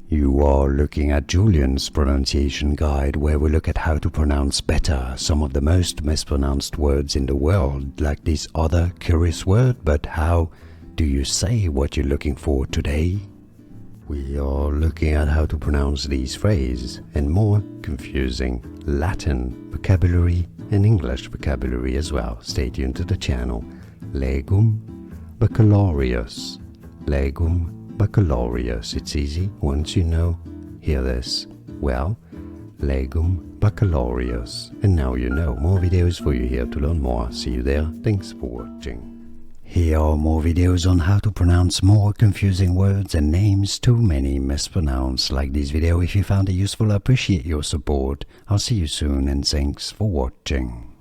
You are looking at Julian's pronunciation guide, where we look at how to pronounce better some of the most mispronounced words in the world, like this other curious word. But how do you say what you're looking for today? We are looking at how to pronounce these phrases and more confusing Latin vocabulary and English vocabulary as well. Stay tuned to the channel. Legum Baccalaureus. Legum Baccalaureus. It's easy once you know. Hear this. Well, Legum Baccalaureus. And now you know. More videos for you here to learn more. See you there. Thanks for watching. Here are more videos on how to pronounce more confusing words and names too many mispronounced. Like this video if you found it useful. I appreciate your support. I'll see you soon and thanks for watching.